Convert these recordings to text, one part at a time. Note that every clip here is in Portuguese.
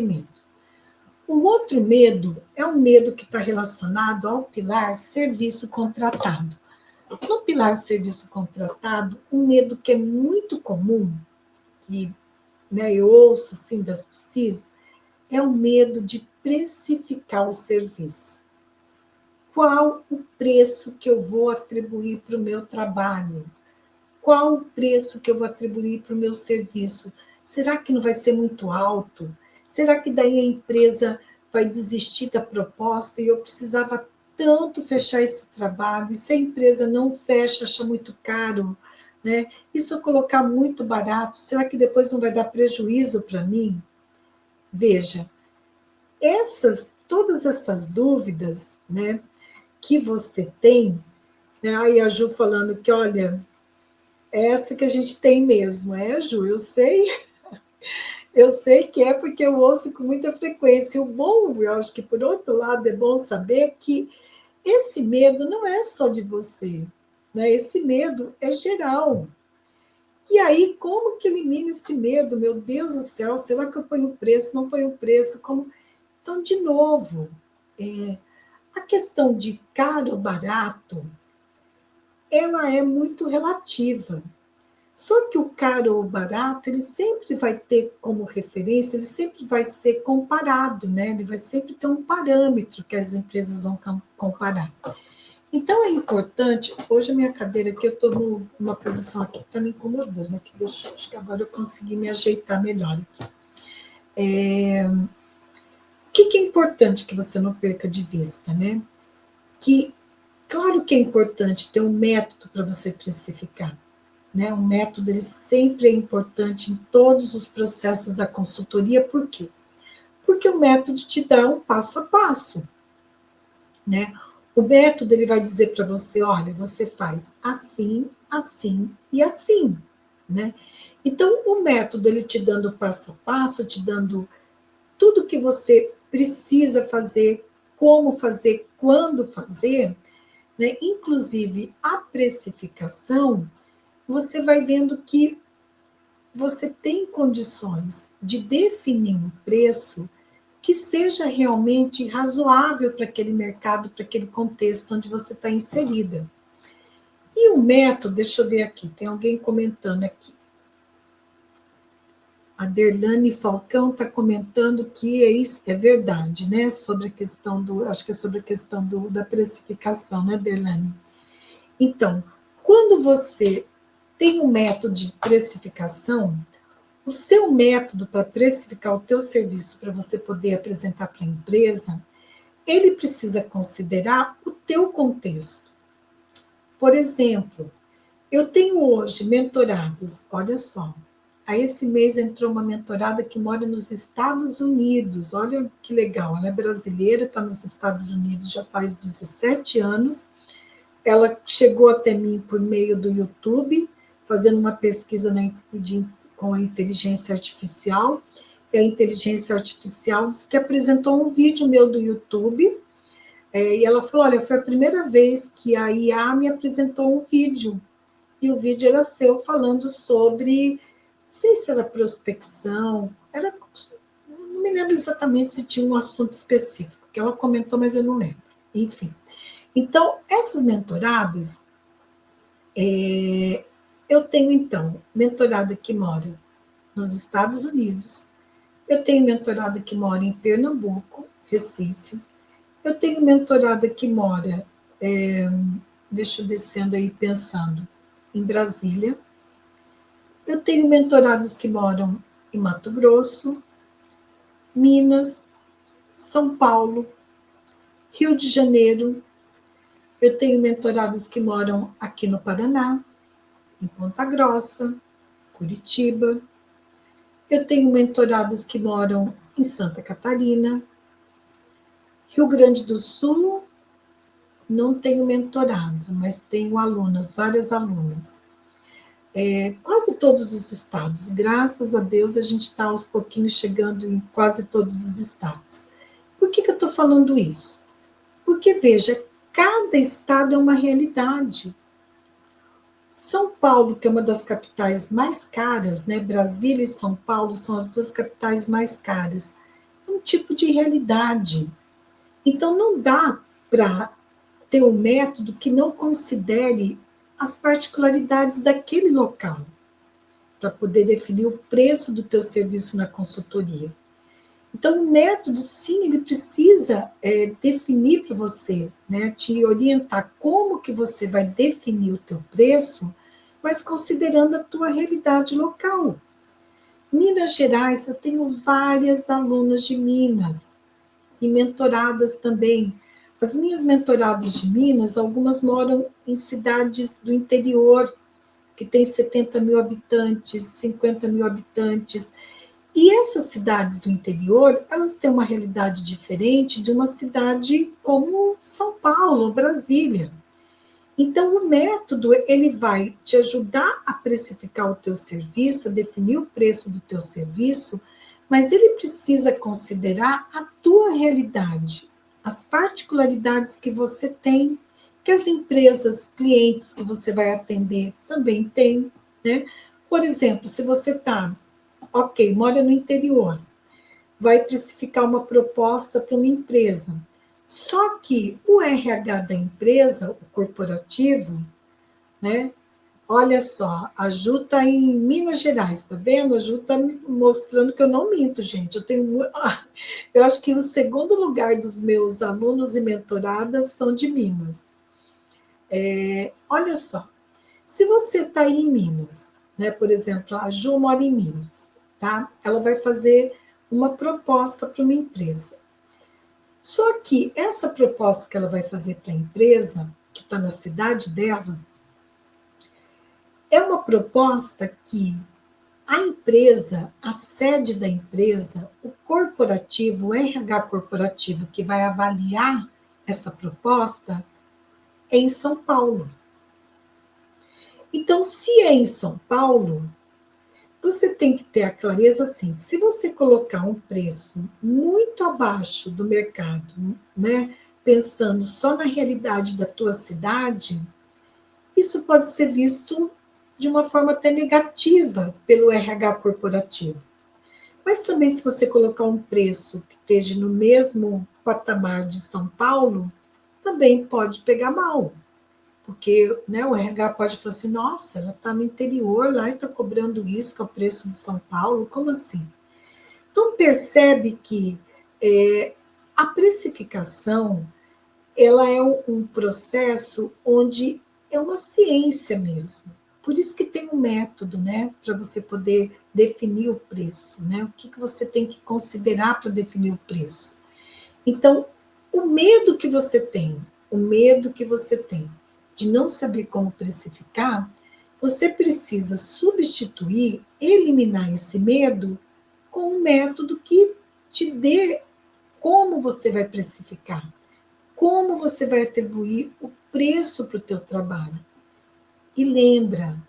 medo. O outro medo é um medo que está relacionado ao pilar serviço contratado. No pilar serviço contratado, um medo que é muito comum, que eu ouço assim das psis, é o medo de precificar o serviço. Qual o preço que eu vou atribuir para o meu trabalho? Qual o preço que eu vou atribuir para o meu serviço? Será que não vai ser muito alto? Será que daí a empresa vai desistir da proposta e eu precisava tanto fechar esse trabalho? E se a empresa não fecha, acha muito caro, né? E se eu colocar muito barato, será que depois não vai dar prejuízo para mim? Veja, todas essas dúvidas, né, que você tem, né? Aí a Ju falando que, olha, essa que a gente tem mesmo, Ju, eu sei que é porque eu ouço com muita frequência. O bom, eu acho que por outro lado é bom saber que esse medo não é só de você, né? Esse medo é geral. E aí, como que elimina esse medo? Meu Deus do céu, será que eu ponho o preço, não ponho o preço? Como... Então, de novo, a questão de caro ou barato, ela é muito relativa. Só que o caro ou barato, ele sempre vai ter como referência, ele sempre vai ser comparado, né? Ele vai sempre ter um parâmetro que as empresas vão comparar. Então, é importante, hoje a minha cadeira aqui, eu estou numa posição aqui que está me incomodando, aqui, acho que agora eu consegui me ajeitar melhor aqui. O que é importante que você não perca de vista, né? Que, claro que é importante ter um método para você precificar, né? Um método, ele sempre é importante em todos os processos da consultoria. Por quê? Porque o método te dá um passo a passo, né? O método, ele vai dizer para você, olha, você faz assim, assim e assim, né? Então, o método, ele te dando passo a passo, te dando tudo que você precisa fazer, como fazer, quando fazer, né? Inclusive a precificação, você vai vendo que você tem condições de definir um preço que seja realmente razoável para aquele mercado, para aquele contexto onde você está inserida. E o método, deixa eu ver aqui, tem alguém comentando aqui. A Derlane Falcão está comentando que é verdade, né? Sobre a questão acho que é sobre a questão da precificação, né, Derlane? Então, quando você tem um método de precificação, o seu método para precificar o teu serviço para você poder apresentar para a empresa, ele precisa considerar o teu contexto. Por exemplo, eu tenho hoje mentoradas, olha só, esse mês entrou uma mentorada que mora nos Estados Unidos, olha que legal, ela é brasileira, está nos Estados Unidos já faz 17 anos, ela chegou até mim por meio do YouTube, fazendo uma pesquisa com a inteligência artificial, e a inteligência artificial disse que apresentou um vídeo meu do YouTube, e ela falou, olha, foi a primeira vez que a IA me apresentou um vídeo, e o vídeo era seu falando sobre, não sei se era prospecção, não me lembro exatamente se tinha um assunto específico, que ela comentou, mas eu não lembro, enfim. Então, essas mentoradas, eu tenho, então, mentorada que mora nos Estados Unidos, eu tenho mentorada que mora em Pernambuco, Recife, eu tenho mentorada que mora, deixa eu descendo aí pensando, em Brasília, eu tenho mentorados que moram em Mato Grosso, Minas, São Paulo, Rio de Janeiro, eu tenho mentorados que moram aqui no Paraná, em Ponta Grossa, Curitiba, eu tenho mentorados que moram em Santa Catarina, Rio Grande do Sul, não tenho mentorada, mas tenho alunas, várias alunas. Quase todos os estados, graças a Deus, a gente está aos pouquinhos chegando em quase todos os estados. Por que eu estou falando isso? Porque, veja, cada estado é uma realidade. São Paulo, que é uma das capitais mais caras, né? Brasília e São Paulo são as duas capitais mais caras. tipo de realidade. Então, não dá para ter um método que não considere as particularidades daquele local, para poder definir o preço do teu serviço na consultoria. Então, o método, sim, ele precisa definir para você, né, te orientar como que você vai definir o teu preço, mas considerando a tua realidade local. Minas Gerais, eu tenho várias alunas de Minas e mentoradas também. As minhas mentoradas de Minas, algumas moram em cidades do interior, que tem 70 mil habitantes, 50 mil habitantes. E essas cidades do interior, elas têm uma realidade diferente de uma cidade como São Paulo, Brasília. Então, o método, ele vai te ajudar a precificar o teu serviço, a definir o preço do teu serviço, mas ele precisa considerar a tua realidade, as particularidades que você tem, que as empresas, clientes que você vai atender também têm, né? Por exemplo, se você está, ok, mora no interior, vai precificar uma proposta para uma empresa. Só que o RH da empresa, o corporativo, né? Olha só, a Ju está em Minas Gerais, tá vendo? A Ju está mostrando que eu não minto, gente. Eu acho que o segundo lugar dos meus alunos e mentoradas são de Minas. Olha só, se você está aí em Minas, né? Por exemplo, a Ju mora em Minas, tá? Ela vai fazer uma proposta para uma empresa. Só que essa proposta que ela vai fazer para a empresa, que está na cidade dela, é uma proposta que a empresa, a sede da empresa, o corporativo, o RH corporativo que vai avaliar essa proposta é em São Paulo. Então, se é em São Paulo, você tem que ter a clareza assim, se você colocar um preço muito abaixo do mercado, né, pensando só na realidade da tua cidade, isso pode ser visto de uma forma até negativa pelo RH corporativo. Mas também, se você colocar um preço que esteja no mesmo patamar de São Paulo, também pode pegar mal. Porque, né, o RH pode falar assim, nossa, ela está no interior lá e está cobrando isso, que é o preço de São Paulo, como assim? Então, percebe que a precificação, ela é um processo onde é uma ciência mesmo. Por isso que tem um método, né, para você poder definir o preço, né? O que você tem que considerar para definir o preço. Então, o medo que você tem de não saber como precificar, você precisa substituir, eliminar esse medo com um método que te dê como você vai precificar, como você vai atribuir o preço para o teu trabalho. E lembra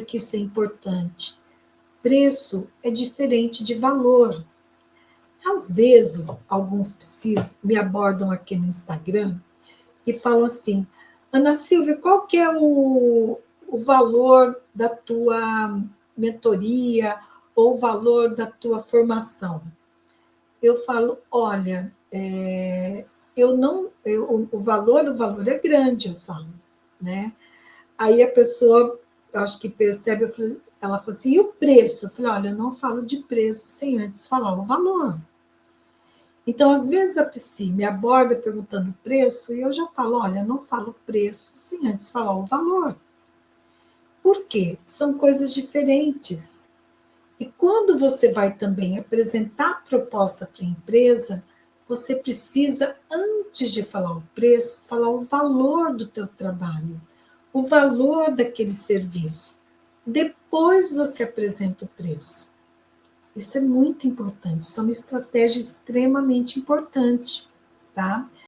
que isso é importante. Preço é diferente de valor. Às vezes, alguns psis me abordam aqui no Instagram e falam assim, Ana Silvia, qual que é o valor da tua mentoria ou o valor da tua formação? Eu falo, olha, o valor é grande, eu falo, né? Aí a pessoa, eu acho que percebe, ela fala assim, e o preço? Eu falei, olha, eu não falo de preço sem antes falar o valor. Então, às vezes a psi me aborda perguntando o preço e eu já falo, olha, eu não falo preço sem antes falar o valor. Por quê? São coisas diferentes. E quando você vai também apresentar a proposta para a empresa, você precisa, antes de falar o preço, falar o valor do teu trabalho, o valor daquele serviço. Depois você apresenta o preço. Isso é muito importante, isso é uma estratégia extremamente importante, tá?